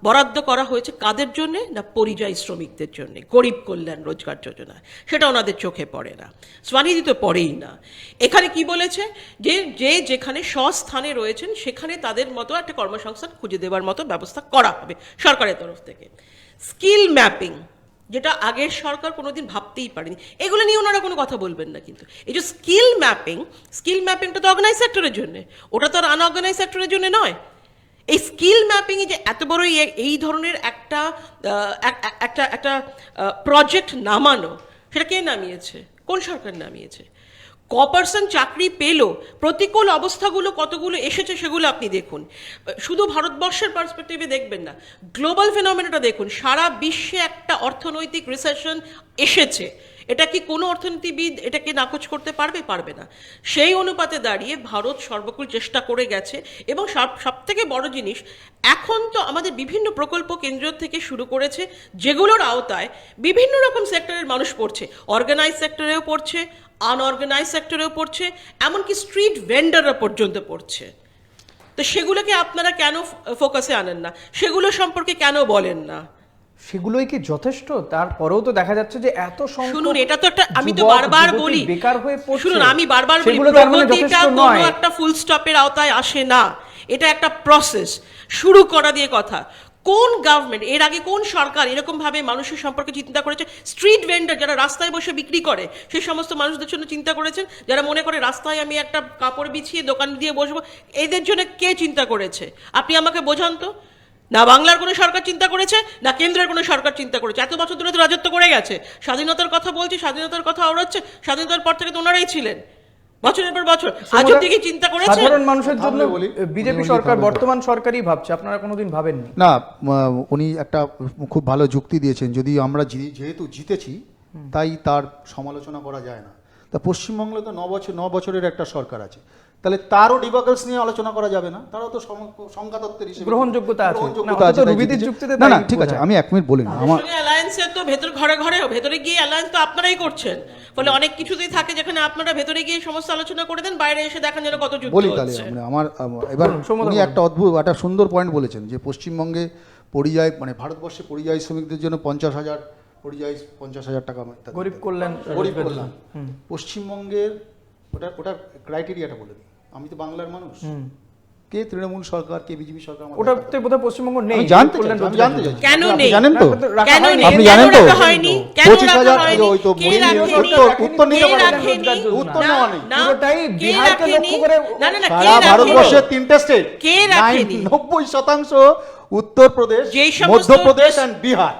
[SPEAKER 3] বরাদ্দ করা হয়েছে কাদের জন্য? না, পরিযায়ী শ্রমিকদের জন্য, গরিব কল্যাণ রোজগার যোজনা, সেটা ওনাদের চোখে পড়ে না, স্বানিধি তো পড়েই না। এখানে কি বলেছে যে যেখানে স্বস্থানে রয়েছেন সেখানে তাদের মতো একটা কর্মসংস্থান খুঁজে দেওয়ার মতো ব্যবস্থা করা হবে সরকারের তরফ থেকে। স্কিল ম্যাপিং, যেটা আগের সরকার কোনোদিন ভাবতেই পারেনি, এগুলো নিয়ে ওনারা কোনো কথা বলবেন না। কিন্তু এই যে স্কিল ম্যাপিংটা তো অর্গানাইজ সেক্টরের জন্য, ওটা তো আর আনঅর্গানাইজ সেক্টরের জন্য নয়। এই স্কিল ম্যাপিংয়ে যে এত বড় এই ধরনের একটা প্রজেক্ট নামানো, সেটা কে নামিয়েছে? কোন সরকার নামিয়েছে? ক% চাকরি পেল, প্রতিকূল অবস্থাগুলো কতগুলো এসেছে সেগুলো আপনি দেখুন। শুধু ভারতবর্ষের পার্সপেক্টিভে দেখবেন না, গ্লোবাল ফেনোমেনাটা দেখুন। সারা বিশ্বে একটা অর্থনৈতিক রিসেশন এসেছে, এটা কি কোনো অর্থনীতিবিদ এটাকে নাকচ করতে পারবে? পারবে না। সেই অনুপাতে দাঁড়িয়ে ভারত সর্বকুল চেষ্টা করে গেছে। এবং সব থেকে বড় জিনিস, এখন তো আমাদের বিভিন্ন প্রকল্প কেন্দ্র থেকে শুরু করেছে, যেগুলোর আওতায় বিভিন্ন রকম সেক্টরের মানুষ পড়ছে। অর্গানাইজ সেক্টরেও পড়ছে, আনঅর্গানাইজ সেক্টরেও পড়ছে, এমনকি স্ট্রিট ভেন্ডাররা পর্যন্ত পড়ছে। তো সেগুলোকে আপনারা কেন ফোকাসে আনেন না? সেগুলো সম্পর্কে কেন বলেন না?
[SPEAKER 2] সেগুলোই কি যথেষ্ট? তারপরেও তো দেখা যাচ্ছে যে এত সংখ্যক
[SPEAKER 3] শুনুন, এটা তো একটা, আমি তো
[SPEAKER 2] যুবক,
[SPEAKER 3] বারবার
[SPEAKER 2] যুবতী
[SPEAKER 3] বলি,
[SPEAKER 2] বেকার হয়ে পড়ছে।
[SPEAKER 3] শুনুন, আমি বারবার বলি,
[SPEAKER 2] সেগুলো তার মানে
[SPEAKER 3] প্রগতিটা
[SPEAKER 2] যথেষ্ট
[SPEAKER 3] কোনো
[SPEAKER 2] নয়।
[SPEAKER 3] একটা ফুল স্টপের আওতায় আসে না। এটা একটা প্রসেস, শুরু করা দিয়ে কথা। কোন গভর্নমেন্ট, এর আগে কোন সরকার এরকম ভাবে মানুষের সম্পর্কে চিন্তা করেছে? স্ট্রিট ভেন্ডার যারা রাস্তায় বসে বিক্রি করে, সেই সমস্ত মানুষদের জন্য চিন্তা করেছেন? যারা মনে করে রাস্তায় আমি একটা কাপড় বিছিয়ে দোকান দিয়ে বসবো, এদের জন্য কে চিন্তা করেছে? আপনি আমাকে বোঝান তো। না বাংলার কোনো সরকার চিন্তা করেছে, না কেন্দ্রের কোনো সরকার চিন্তা করেছে। এত বছর ধরে তো রাজত্ব করে গেছে। স্বাধীনতার কথা বলছি, স্বাধীনতার কথা ওড়াচ্ছে, স্বাধীনতার পর থেকে তো ওনারাই ছিলেন বছরের পর বছর। আজ অব্দি কি চিন্তা করেছে?
[SPEAKER 2] সাধারণ মানুষের জন্য
[SPEAKER 4] বলি,
[SPEAKER 2] বিজেপি
[SPEAKER 4] বলি,
[SPEAKER 2] সরকার
[SPEAKER 4] তাহলে
[SPEAKER 2] বর্তমান সরকারই ভাবছে, আপনারা কোনোদিন ভাবেননি?
[SPEAKER 4] না, উনি একটা খুব ভালো যুক্তি দিয়েছেন। যদি আমরা যেহেতু জিতেছি, তাই তার সমালোচনা করা যায় না। তা পশ্চিমবঙ্গে তো 9 বছরের একটা সরকার আছে, তাহলে তারও ডিবাকলস নিয়ে আলোচনা করা যাবে না? তারাও তো সংখ্যাতত্ত্বের হিসেবে
[SPEAKER 2] গ্রহণযোগ্যতা আছে।
[SPEAKER 4] গ্রহণযোগ্যতা
[SPEAKER 2] না,
[SPEAKER 4] আছে,
[SPEAKER 2] অন্তত
[SPEAKER 4] তাই
[SPEAKER 2] রুবিদির
[SPEAKER 4] জিতেছে।
[SPEAKER 2] যুক্তিতে
[SPEAKER 4] না
[SPEAKER 2] তাই
[SPEAKER 4] না, ঠিক আছে,
[SPEAKER 2] বোঝায়।
[SPEAKER 4] আমি 1 মিনিট বলি না। আমার
[SPEAKER 3] অ্যালায়েন্সে তো ভেতরে গিয়ে অ্যালায়েন্স তো আপনারাই করছেন। ফলে অনেক কিছুতেই থাকে যেখানে আপনারা ভেতরে গিয়ে সমস্ত আলোচনা করে দেন, বাইরে এসে দেখেন যেন কত যুদ্ধ
[SPEAKER 4] বলি তাহলে
[SPEAKER 3] হচ্ছে।
[SPEAKER 4] আমার এবার
[SPEAKER 2] সৌম্যদা
[SPEAKER 4] উনি
[SPEAKER 2] বলুন।
[SPEAKER 4] একটা সুন্দর পয়েন্ট বলেছেন যে পশ্চিমবঙ্গে পরিযায়ী, মানে ভারতবর্ষে পরিযায়ী শ্রমিকদের জন্য 50,000 টাকা
[SPEAKER 2] গরিব কল্যাণ
[SPEAKER 4] গরিব কল্যাণ। পশ্চিমবঙ্গের ওটার ক্রাইটেরিয়াটা বলে দিই। আমি তো বাংলার মানুষ, কে তৃণমূল সরকার, কে বিজেপি সরকার, আমার
[SPEAKER 2] ওটাতে
[SPEAKER 4] দেখার
[SPEAKER 2] বোধহয় পশ্চিমবঙ্গ নেই।
[SPEAKER 4] আমি জানতে
[SPEAKER 2] কল্যাণ
[SPEAKER 4] চাই, আমি
[SPEAKER 2] রোজগার
[SPEAKER 4] জানতে
[SPEAKER 2] যোজনা।
[SPEAKER 4] চাই।
[SPEAKER 3] কেন
[SPEAKER 4] আপনি
[SPEAKER 3] নেই?
[SPEAKER 4] জানেন তো?
[SPEAKER 3] কেন নেই?
[SPEAKER 4] আপনি
[SPEAKER 3] কেন
[SPEAKER 4] জানেন তো?
[SPEAKER 3] রাখা হয়নি? কেন
[SPEAKER 4] 25,000
[SPEAKER 3] রাখা হয়নি?
[SPEAKER 4] ওই তো
[SPEAKER 3] কে
[SPEAKER 4] মরিনি,
[SPEAKER 3] রাখেনি?
[SPEAKER 4] উত্তর নিতে
[SPEAKER 3] কে
[SPEAKER 4] পারেন।
[SPEAKER 3] রাখেনি?
[SPEAKER 4] উত্তর
[SPEAKER 3] না,
[SPEAKER 4] নেওয়া নেই।
[SPEAKER 3] না,
[SPEAKER 2] পুরোটাই
[SPEAKER 3] কে
[SPEAKER 2] বিহারকে
[SPEAKER 3] রাখেনি?
[SPEAKER 2] লক্ষ্য করে।
[SPEAKER 3] না, না, না, কে
[SPEAKER 4] সারা
[SPEAKER 3] রাখেনি?
[SPEAKER 4] ভারতবর্ষের 3টে স্টেট,
[SPEAKER 3] কে রাখেনি?
[SPEAKER 4] 90% উত্তরপ্রদেশ,
[SPEAKER 3] যেই সমস্ত
[SPEAKER 4] মধ্যপ্রদেশ এন্ড বিহার।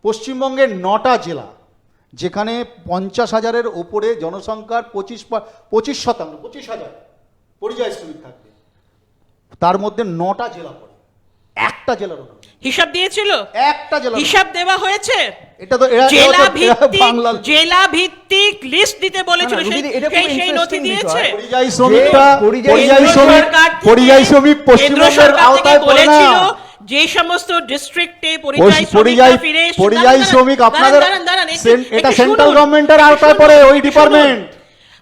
[SPEAKER 4] পশ্চিমবঙ্গের 9টা জেলা, যেখানে 50,000-এর ওপরে জনসংখ্যার 25,000 পরিযায়ী শ্রমিক থাকবে, তার মধ্যে 9টা জেলা পড়ে, একটা জেলার ওপর
[SPEAKER 3] হিসাব দিয়েছিল?
[SPEAKER 4] একটা জেলা।
[SPEAKER 3] হিসাব দেওয়া হয়েছে?
[SPEAKER 4] এটা তো
[SPEAKER 3] জেলা ভিত্তিক লিস্ট দিতে বলেছিল,
[SPEAKER 2] না, না, রুবিদি, এটা খুব
[SPEAKER 3] সেই নথি
[SPEAKER 2] interesting
[SPEAKER 3] দিয়েছে?
[SPEAKER 2] বিষয়।
[SPEAKER 4] পরিযায়ী শ্রমিকটা
[SPEAKER 2] পরিযায়ী
[SPEAKER 4] পরিযায়ী শ্রমিক
[SPEAKER 3] কেন্দ্র
[SPEAKER 4] পশ্চিমবঙ্গের
[SPEAKER 3] সরকার থেকে
[SPEAKER 4] আওতায় পড়ে না।
[SPEAKER 3] বলেছিল যে সমস্ত ডিস্ট্রিক্টে পরিযায়ী
[SPEAKER 4] শ্রমিক আপনাদের এটা সেন্ট্রাল গভর্নমেন্টের আওতায় পড়ে, ওই ডিপার্টমেন্ট।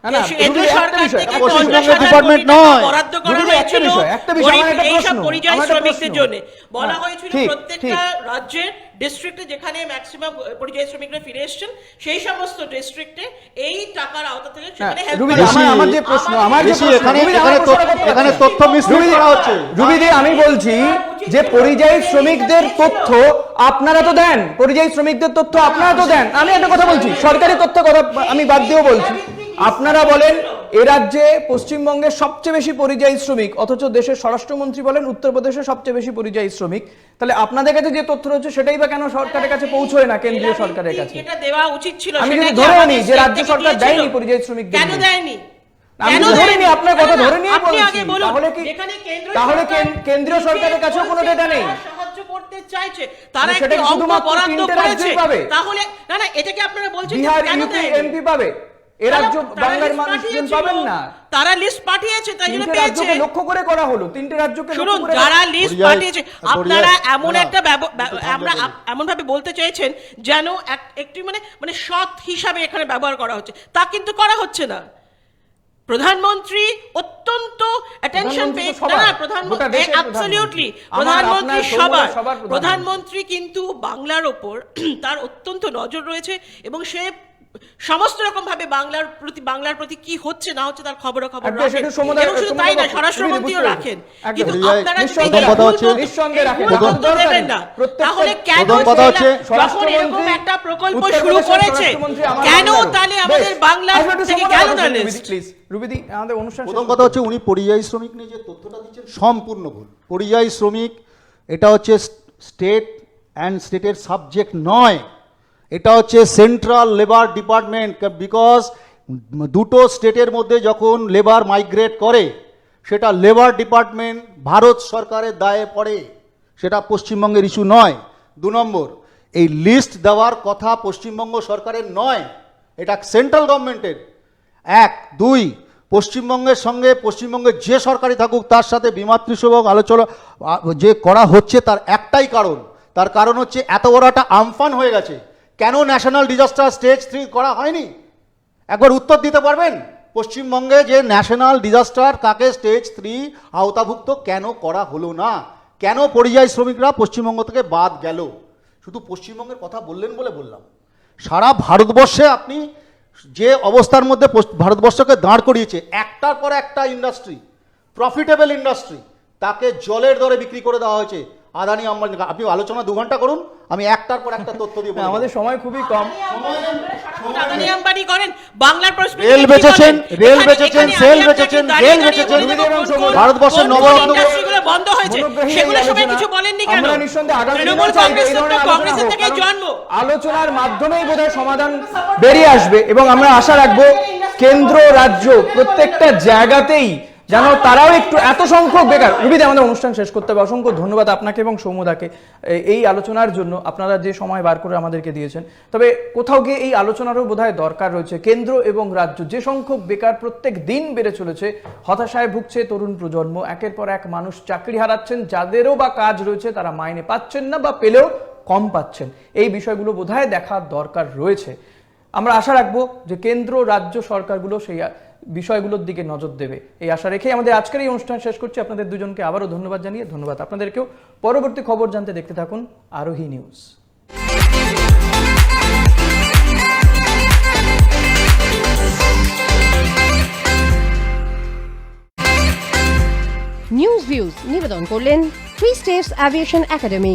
[SPEAKER 2] না, না,
[SPEAKER 3] কেন্দ্র
[SPEAKER 2] রুবিদি, একটা
[SPEAKER 3] সরকার
[SPEAKER 2] বিষয়,
[SPEAKER 3] থেকে
[SPEAKER 4] পশ্চিমবঙ্গের
[SPEAKER 3] 50,000
[SPEAKER 4] ডিপার্টমেন্ট
[SPEAKER 3] কোটি টাকা
[SPEAKER 4] নয়।
[SPEAKER 3] বরাদ্দ করা
[SPEAKER 2] রুবিদি, একটা
[SPEAKER 3] হয়েছিল
[SPEAKER 2] বিষয়, একটা বিষয়, আমার একটা
[SPEAKER 3] এইসব
[SPEAKER 2] প্রশ্ন,
[SPEAKER 3] পরিযায়ী
[SPEAKER 2] আমার একটা
[SPEAKER 3] শ্রমিকদের
[SPEAKER 2] প্রশ্ন।
[SPEAKER 3] জন্য বলা
[SPEAKER 2] হ্যাঁ,
[SPEAKER 3] হয়েছিল
[SPEAKER 2] ঠিক,
[SPEAKER 3] প্রত্যেকটা রাজ্যের ডিস্ট্রিক্টে যেখানে ম্যাক্সিমাম পরিযায়ী শ্রমিকরা ফিরে এসেছেন, সেই সমস্ত ডিস্ট্রিক্টে এই টাকার আওতা থেকে সেখানে
[SPEAKER 2] হ্যাঁ,
[SPEAKER 3] help
[SPEAKER 2] রুবিদি,
[SPEAKER 3] করা হয়।
[SPEAKER 2] আমার যে প্রশ্ন, আমার যে
[SPEAKER 4] বেশি
[SPEAKER 2] প্রশ্ন,
[SPEAKER 4] এখানে
[SPEAKER 2] রুবিদি,
[SPEAKER 4] এখানে
[SPEAKER 2] আমার প্রশ্নটা করতে
[SPEAKER 4] এখানে
[SPEAKER 2] পারছি।
[SPEAKER 4] তথ্য মিশ্রিত করা হচ্ছে।
[SPEAKER 2] রুবিদি, আমি বলছি যে পরিযায়ী শ্রমিকদের তথ্য আপনারা তো দেন, পরিযায়ী শ্রমিকদের তথ্য আপনারা তো দেন। আমি একটা কথা বলছি, সরকারি তথ্য কথা আমি বাদ দিয়েও বলছি। আপনারা বলেন এ রাজ্যে পশ্চিমবঙ্গের সবচেয়ে বেশি পরিযায়ী শ্রমিক, অথচ দেশের স্বরাষ্ট্রমন্ত্রী বলেন উত্তরপ্রদেশে সবচেয়ে বেশি পরিযায়ী শ্রমিক। তাহলে আপনাদের কাছে যে তথ্য রয়েছে সেটাই বা কেন সরকারের কাছে পৌঁছয় না, কেন্দ্রীয় সরকারের কাছে?
[SPEAKER 3] এটা দেওয়া উচিত ছিল।
[SPEAKER 2] আমি
[SPEAKER 3] সেটা
[SPEAKER 2] যদি
[SPEAKER 3] কি
[SPEAKER 2] ধরেও
[SPEAKER 3] আমাদের
[SPEAKER 2] নিই যে
[SPEAKER 3] state
[SPEAKER 2] রাজ্য
[SPEAKER 3] থেকে
[SPEAKER 2] সরকার
[SPEAKER 3] দিয়েছিল?
[SPEAKER 2] দেয়নি পরিযায়ী শ্রমিকদের
[SPEAKER 3] কেন
[SPEAKER 2] নিয়ে।
[SPEAKER 3] দেয়নি?
[SPEAKER 2] আমি
[SPEAKER 3] কেন
[SPEAKER 2] যদি ধরে
[SPEAKER 3] দেয়নি?
[SPEAKER 2] নিই, আপনার কথা
[SPEAKER 3] না, না,
[SPEAKER 2] ধরে নিয়ে
[SPEAKER 3] আপনি
[SPEAKER 2] বলছি,
[SPEAKER 3] আগে বলুন।
[SPEAKER 2] তাহলে কি
[SPEAKER 3] যেখানে কেন্দ্র
[SPEAKER 2] তাহলে
[SPEAKER 3] সরকার
[SPEAKER 2] কেন্দ্রীয় সরকারের কাছেও কোনো ডেটা নেই?
[SPEAKER 3] সাহায্য করতে চাইছে, তারা
[SPEAKER 2] মানে সেটা
[SPEAKER 3] একটি
[SPEAKER 2] কি
[SPEAKER 3] অঙ্ক
[SPEAKER 2] শুধুমাত্র
[SPEAKER 3] বরাদ্দ
[SPEAKER 2] তিনটে
[SPEAKER 3] করেছে,
[SPEAKER 2] রাজ্যই পাবে?
[SPEAKER 3] তাহলে না না, এটাকে আপনারা বলছেন যে
[SPEAKER 2] বিহার,
[SPEAKER 3] কেন
[SPEAKER 2] ইউপি,
[SPEAKER 3] দেয়নি?
[SPEAKER 2] এমপি পাবে, এ রাজ্য
[SPEAKER 3] তারা
[SPEAKER 2] বাংলার
[SPEAKER 3] list
[SPEAKER 2] মানুষজন
[SPEAKER 3] পাঠিয়েছিল।
[SPEAKER 2] পাবেন না।
[SPEAKER 3] তারা লিস্ট পাঠিয়েছে, তাই জন্য
[SPEAKER 2] তিনটে
[SPEAKER 3] পেয়েছে।
[SPEAKER 2] রাজ্যকে লক্ষ্য করে করা হলো, তিনটে রাজ্যকে লক্ষ্য
[SPEAKER 3] শুনুন,
[SPEAKER 2] করে
[SPEAKER 3] যারা লিস্ট
[SPEAKER 4] পরিযায়ী-
[SPEAKER 3] পাঠিয়েছে, আপনারা এমন
[SPEAKER 4] না,
[SPEAKER 3] একটা
[SPEAKER 4] একটু
[SPEAKER 3] আমরা
[SPEAKER 4] থামবেন।
[SPEAKER 3] এমন ভাবে বলতে চাইছেন যেন একটি মানে সৎ হিসাবে এখানে ব্যবহার করা হচ্ছে, তা কিন্তু করা হচ্ছে না। প্রধানমন্ত্রী অত্যন্ত অ্যাটেনশন
[SPEAKER 2] প্রধানমন্ত্রী
[SPEAKER 3] পেয়ে
[SPEAKER 2] তো সবার,
[SPEAKER 3] না,
[SPEAKER 2] গোটা
[SPEAKER 3] প্রধানমন্ত্রী
[SPEAKER 2] দেশের
[SPEAKER 3] অ্যাবসলিউটলি
[SPEAKER 2] প্রধানমন্ত্রী।
[SPEAKER 3] প্রধানমন্ত্রী
[SPEAKER 2] আমার, আপনার,
[SPEAKER 3] সবার
[SPEAKER 2] সবার প্রধানমন্ত্রী।
[SPEAKER 3] প্রধানমন্ত্রী কিন্তু বাংলার ওপর তার অত্যন্ত নজর রয়েছে এবং সে সমস্ত রকম ভাবে বাংলার প্রতি কি হচ্ছে না হচ্ছে তার খবরাখবর
[SPEAKER 2] একদম,
[SPEAKER 3] রাখেন।
[SPEAKER 2] সেটা সমুদায়-
[SPEAKER 3] এবং শুধু তাই না,
[SPEAKER 2] সমুদায়-
[SPEAKER 3] স্বরাষ্ট্রমন্ত্রীও
[SPEAKER 2] বুঝতে
[SPEAKER 3] রাখেন।
[SPEAKER 2] পেরেছি।
[SPEAKER 3] কিন্তু
[SPEAKER 4] একদম।
[SPEAKER 3] আপনারা যদি
[SPEAKER 4] নিঃসন্দেহে
[SPEAKER 3] এই
[SPEAKER 4] কথা
[SPEAKER 3] ভুল
[SPEAKER 4] হচ্ছে-
[SPEAKER 3] তথ্য-
[SPEAKER 2] নিঃসন্দেহে রাখেন।
[SPEAKER 3] এই ভুল
[SPEAKER 2] প্রথম
[SPEAKER 3] তথ্য
[SPEAKER 2] দরকারি।
[SPEAKER 3] দেবেন না।
[SPEAKER 2] প্রত্যেকটা-
[SPEAKER 3] তাহলে কেন
[SPEAKER 4] প্রথম কথা হচ্ছে
[SPEAKER 3] যখন এরকম একটা প্রকল্প শুরু
[SPEAKER 2] উত্তরপ্রদেশের
[SPEAKER 3] করেছে,
[SPEAKER 2] স্বরাষ্ট্রমন্ত্রী আমার
[SPEAKER 3] কেন
[SPEAKER 2] বাংলারও।
[SPEAKER 3] তাহলে আমাদের
[SPEAKER 2] বেশ,
[SPEAKER 3] বাংলার
[SPEAKER 2] আসলে একটু
[SPEAKER 3] থেকে
[SPEAKER 2] সমুদায়
[SPEAKER 3] গেল
[SPEAKER 2] কথা
[SPEAKER 3] না
[SPEAKER 2] বলুন,
[SPEAKER 3] list?
[SPEAKER 2] রুবিদি, প্লিজ। রুবিদি, আমাদের অনুষ্ঠান
[SPEAKER 4] প্রথম
[SPEAKER 2] শেষ
[SPEAKER 4] কথা
[SPEAKER 2] করতে
[SPEAKER 4] হচ্ছে উনি পরিযায়ী শ্রমিক নিয়ে যে তথ্যটা দিচ্ছেন সম্পূর্ণ ভুল। পরিযায়ী শ্রমিক এটা হচ্ছে স্টেট অ্যান্ড স্টেটের সাবজেক্ট নয়,
[SPEAKER 7] এটা হচ্ছে সেন্ট্রাল লেবার ডিপার্টমেন্ট, বিকজ দুটো স্টেটের মধ্যে যখন লেবার মাইগ্রেট করে সেটা লেবার ডিপার্টমেন্ট ভারত সরকারের দায়ে পড়ে, সেটা পশ্চিমবঙ্গের ইস্যু নয়। 2 নম্বর, এই লিস্ট দেওয়ার কথা পশ্চিমবঙ্গ সরকারের নয়, এটা সেন্ট্রাল গভর্নমেন্টের। 1, 2, পশ্চিমবঙ্গের সঙ্গে পশ্চিমবঙ্গের যে সরকারি থাকুক তার সাথে বিমাতৃসুলভ আলোচনা যে করা হচ্ছে তার একটাই কারণ, তার কারণ হচ্ছে এত বড় একটা আমফান হয়ে গেছে, কেন ন্যাশনাল ডিজাস্টার স্টেজ 3 করা হয়নি? একবার উত্তর দিতে পারবেন? পশ্চিমবঙ্গে যে ন্যাশনাল ডিজাস্টার তাকে স্টেজ 3 আওতাভুক্ত কেন করা হলো না? কেন পরিযায়ী শ্রমিকরা পশ্চিমবঙ্গ থেকে বাদ গেল? শুধু পশ্চিমবঙ্গের কথা বললেন বলে বললাম, সারা ভারতবর্ষে আপনি যে অবস্থার মধ্যে ভারতবর্ষকে দাঁড় করিয়েছে, একটার পর একটা ইন্ডাস্ট্রি, প্রফিটেবল ইন্ডাস্ট্রি, তাকে জলের দরে বিক্রি করে দেওয়া হয়েছে আদানি আম্বানি। আপনি আলোচনা 2 ঘন্টা করুন, আমি একটার পর একটা তথ্য দিয়ে বলবো।
[SPEAKER 2] আমাদের সময় খুবই কম।
[SPEAKER 3] আদানি আম্বানি করেন, বাংলার প্রশ্ন
[SPEAKER 7] রেল বেচেছেন, রেল বেচেছেন, সেল বেচেছেন, রেল বেচেছেন, ভারতবর্ষের নবরত্ন
[SPEAKER 3] ইন্ডাস্ট্রিগুলো বন্ধ হয়েছে, সেগুলো সবাই কিছু বলেননি কেন?
[SPEAKER 2] আমরা নিঃসন্দেহে আগামী দিনেও
[SPEAKER 3] তৃণমূল
[SPEAKER 2] চাই যে এই
[SPEAKER 3] কংগ্রেসের তো
[SPEAKER 2] ধরনের
[SPEAKER 3] কংগ্রেসের
[SPEAKER 2] আলোচনা
[SPEAKER 3] থেকে
[SPEAKER 2] হোক,
[SPEAKER 3] জন্ম।
[SPEAKER 2] কারণ আলোচনার মাধ্যমেই বোধহয় সমাধান বেরিয়ে আসবে এবং আমরা আশা রাখবো কেন্দ্র রাজ্য প্রত্যেকটা জায়গাতেই যেন তারাও একটু এত সংখ্যক বেকার। রবিদা, আমাদের অনুষ্ঠান শেষ করতে হবে। অসংখ্য ধন্যবাদ আপনাকে এবং সৌম্যদাকে এই আলোচনার জন্য, আপনারা যে সময় বার করে আমাদেরকে দিয়েছেন। তবে কোথাও গিয়ে এই আলোচনারও বোধহয় দরকার রয়েছে। কেন্দ্র এবং রাজ্য যে সংখ্যক বেকার প্রত্যেক দিন বেড়ে চলেছে, হতাশায় ভুগছে তরুণ প্রজন্ম, একের পর এক মানুষ চাকরি হারাচ্ছেন, যাদেরও বা কাজ রয়েছে তারা মাইনে পাচ্ছেন না বা পেলেও কম পাচ্ছেন। এই বিষয়গুলো বোধহয় দেখার দরকার রয়েছে। আমরা আশা রাখবো যে কেন্দ্র রাজ্য সরকারগুলো সেই বিষয়গুলোর দিকে নজর দেবে, এই আশা রেখেই আমাদের আজকের এই অনুষ্ঠান শেষ করছি। আপনাদের দুজনকে আবারও ধন্যবাদ জানিয়ে ধন্যবাদ আপনাদেরকেও। পরবর্তী খবর জানতে দেখতে থাকুন আরোহী নিউজ।
[SPEAKER 1] নিউজ ভিউজ নিবেদন করলেন 3 স্টেটস এভিয়েশন একাডেমি।